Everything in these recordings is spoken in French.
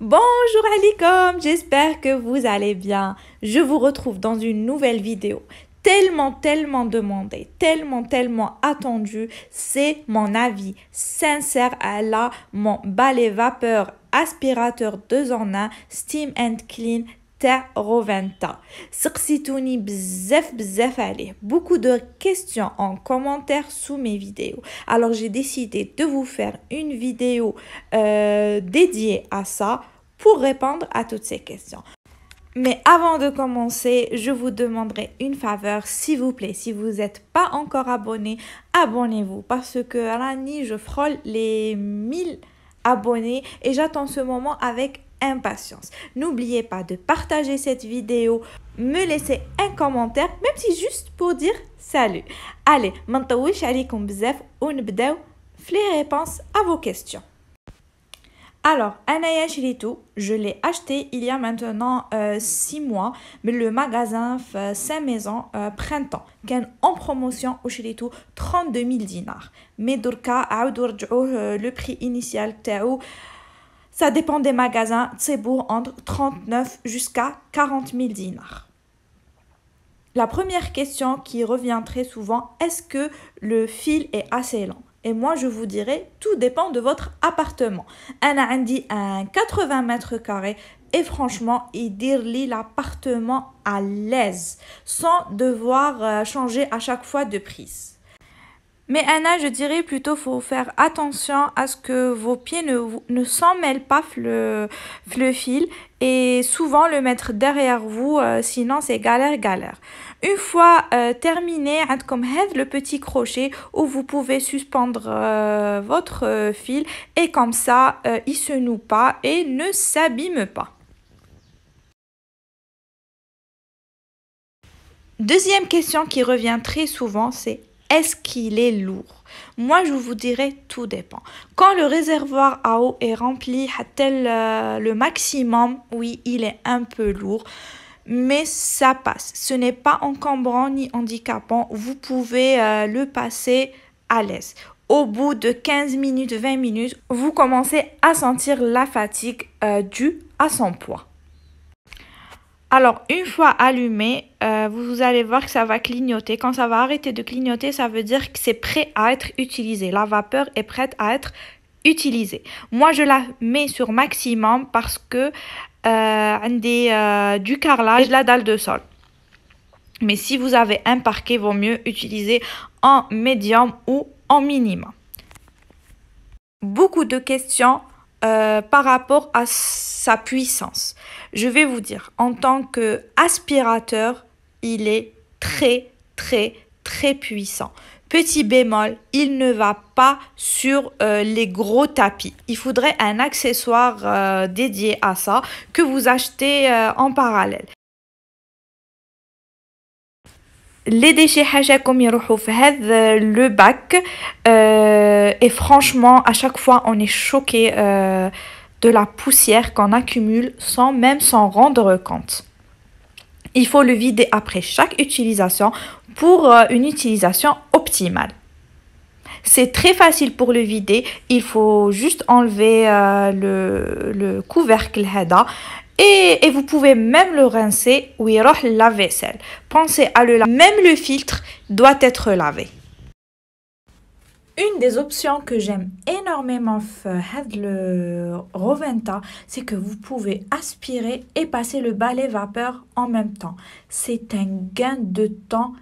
Bonjour alikum, j'espère que vous allez bien. Je vous retrouve dans une nouvelle vidéo. Tellement demandée, tellement attendue. C'est mon avis sincère à mon balai vapeur aspirateur 2 en 1 Steam and Clean تاع Roventa. سقسيتوني بزاف عليه. Beaucoup de questions en commentaire sous mes vidéos. Alors j'ai décidé de vous faire une vidéo dédiée à ça pour répondre à toutes ces questions. Mais avant de commencer, je vous demanderai une faveur, s'il vous plaît. Si vous n'êtes pas encore abonné, abonnez-vous. Parce que Rani, je frôle les 1000 abonnés et j'attends ce moment avec impatience. N'oubliez pas de partager cette vidéo, me laisser un commentaire, même si juste pour dire salut. Allez, ما نطولش عليكم بزاف ونبداو في les réponses à vos questions. Alors, Anaya Shiritou, je l'ai acheté il y a maintenant 6 mois, mais le magasin Saint-Maison printemps, qui est en promotion au Shiritou 32 000 dinars. Mais Durka a le prix initial taou. Ça dépend des magasins, c'est beau entre 39 jusqu'à 40 000 dinars. La première question qui revient très souvent, est-ce que le fil est assez long? Et moi, je vous dirais, tout dépend de votre appartement. Ana andi un 80 mètres carrés et franchement, il dit l'appartement à l'aise, sans devoir changer à chaque fois de prise. Mais Anna, je dirais plutôt faut faire attention à ce que vos pieds ne s'en mêlent pas le fil et souvent le mettre derrière vous, sinon c'est galère. Une fois terminé, comme le petit crochet où vous pouvez suspendre votre fil et comme ça, il se noue pas et ne s'abîme pas. Deuxième question qui revient très souvent, c'est est-ce qu'il est lourd? Moi, je vous dirais tout dépend. Quand le réservoir à eau est rempli à le maximum, oui, il est un peu lourd, mais ça passe. Ce n'est pas encombrant ni handicapant. Vous pouvez le passer à l'aise. Au bout de 15 minutes, 20 minutes, vous commencez à sentir la fatigue due à son poids. Alors, une fois allumé, vous allez voir que ça va clignoter. Quand ça va arrêter de clignoter, ça veut dire que c'est prêt à être utilisé. La vapeur est prête à être utilisée. Moi, je la mets sur maximum parce que du carrelage et de la dalle de sol. Mais si vous avez un parquet, vaut mieux utiliser en médium ou en minimum. Beaucoup de questions par rapport à sa puissance. Je vais vous dire, en tant qu'aspirateur, il est très puissant. Petit bémol, il ne va pas sur les gros tapis. Il faudrait un accessoire dédié à ça que vous achetez en parallèle. Les déchets hajakom يروحوا في هذا le bac et franchement à chaque fois on est choqué de la poussière qu'on accumule sans même s'en rendre compte. Il faut le vider après chaque utilisation pour une utilisation optimale. C'est très facile pour le vider, il faut juste enlever le couvercle hada. Et vous pouvez même le rincer ou y la vaisselle. Pensez à le laver. Même le filtre doit être lavé. Une des options que j'aime énormément faire le Roventa, c'est que vous pouvez aspirer et passer le balai vapeur en même temps. C'est un gain de temps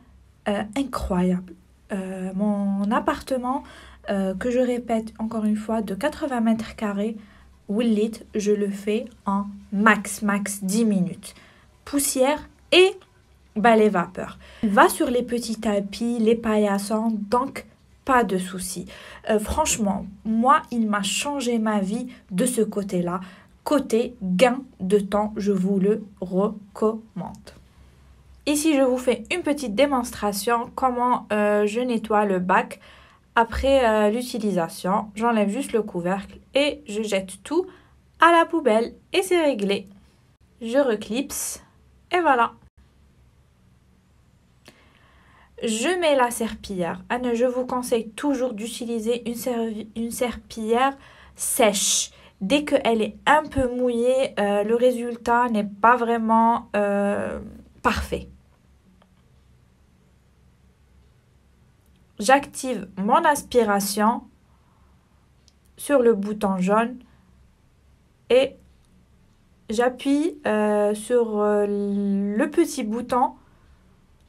incroyable. Mon appartement, que je répète encore une fois, de 80 mètres carrés, je le fais en max 10 minutes. Poussière et balai vapeur. Il va sur les petits tapis, les paillassons, donc pas de souci. Franchement, moi, il m'a changé ma vie de ce côté-là. Côté gain de temps, je vous le recommande. Ici, je vous fais une petite démonstration comment je nettoie le bac. Après l'utilisation, j'enlève juste le couvercle et je jette tout à la poubelle et c'est réglé. Je reclipse et voilà. Je mets la serpillière. Je vous conseille toujours d'utiliser une serpillière sèche Dès qu'elle est un peu mouillée, le résultat n'est pas vraiment parfait. J'active mon aspiration sur le bouton jaune et j'appuie sur le petit bouton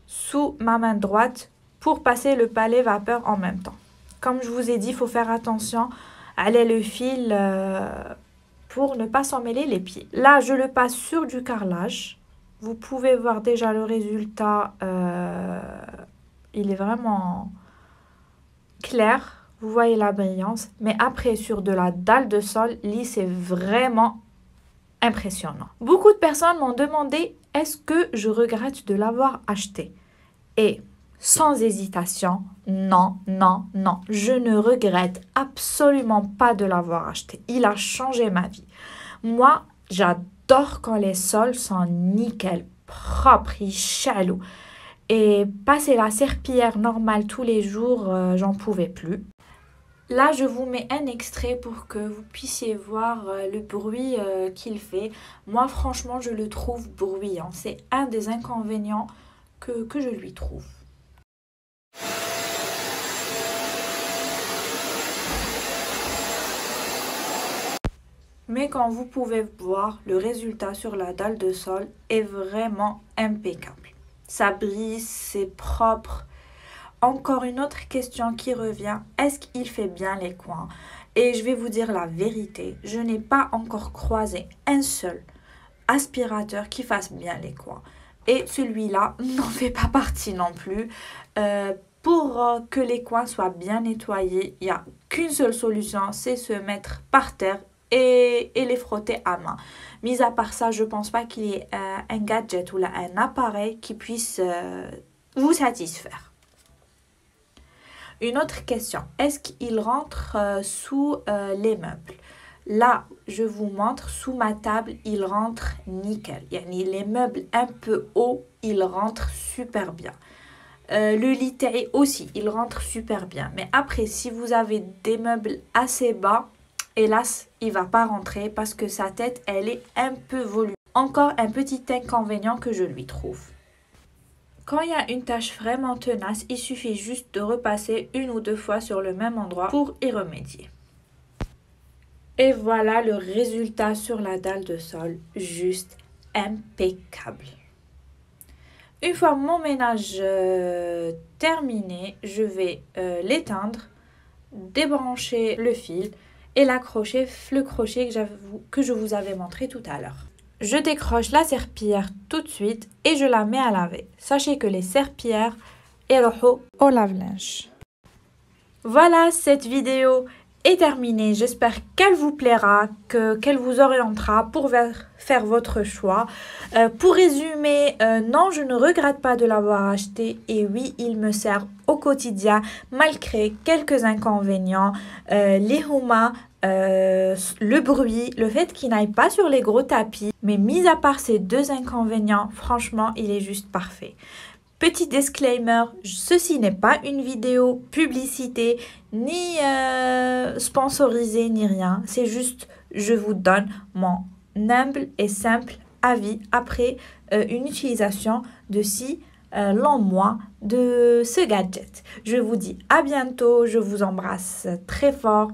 sous ma main droite pour passer le balai vapeur en même temps. Comme je vous ai dit, il faut faire attention à aller le fil pour ne pas s'en mêler les pieds. Là, je le passe sur du carrelage. Vous pouvez voir déjà le résultat. Il est vraiment clair. Vous voyez la brillance. Mais après, sur de la dalle de sol lisse, c'est vraiment impressionnant. Beaucoup de personnes m'ont demandé est-ce que je regrette de l'avoir acheté. Et sans hésitation, non, non, non. Je ne regrette absolument pas de l'avoir acheté. Il a changé ma vie. Moi, j'adore quand les sols sont nickel, propres, ils chalou. Et passer la serpillière normale tous les jours, j'en pouvais plus. Là, je vous mets un extrait pour que vous puissiez voir le bruit qu'il fait. Moi, franchement, je le trouve bruyant. C'est un des inconvénients que je lui trouve. Mais quand vous pouvez voir, le résultat sur la dalle de sol est vraiment impeccable. Ça brille, c'est propre. Encore une autre question qui revient, est-ce qu'il fait bien les coins? Et je vais vous dire la vérité, je n'ai pas encore croisé un seul aspirateur qui fasse bien les coins. Et celui-là n'en fait pas partie non plus. Pour que les coins soient bien nettoyés, il n'y a qu'une seule solution, c'est se mettre par terre et les frotter à main. Mis à part ça, je ne pense pas qu'il y ait un gadget ou là, un appareil qui puisse vous satisfaire. Une autre question, est-ce qu'il rentre sous les meubles? Là, je vous montre, sous ma table, il rentre nickel. Les meubles un peu hauts, il rentre super bien. Le lit aussi, il rentre super bien. Mais après, si vous avez des meubles assez bas, hélas, il ne va pas rentrer parce que sa tête, elle est un peu volumineuse. Encore un petit inconvénient que je lui trouve. Quand il y a une tâche vraiment tenace, il suffit juste de repasser une ou deux fois sur le même endroit pour y remédier. Et voilà le résultat sur la dalle de sol, juste impeccable. Une fois mon ménage terminé, je vais l'éteindre, débrancher le fil et l'accrocher, le crochet que je vous avais montré tout à l'heure. Je décroche la serpillière tout de suite et je la mets à laver. Sachez que les serpillères sont au lave-linge. Voilà, cette vidéo est terminée. J'espère qu'elle vous plaira, qu'elle vous orientera pour faire votre choix. Pour résumer, non, je ne regrette pas de l'avoir acheté. Et oui, il me sert au quotidien malgré quelques inconvénients. Les humas, le bruit, le fait qu'il n'aille pas sur les gros tapis. Mais mis à part ces deux inconvénients, franchement, il est juste parfait. Petit disclaimer, ceci n'est pas une vidéo publicité, ni sponsorisée, ni rien. C'est juste, je vous donne mon humble et simple avis après une utilisation de si long mois de ce gadget. Je vous dis à bientôt, je vous embrasse très fort.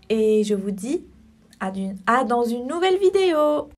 Et je vous dis à dans une nouvelle vidéo.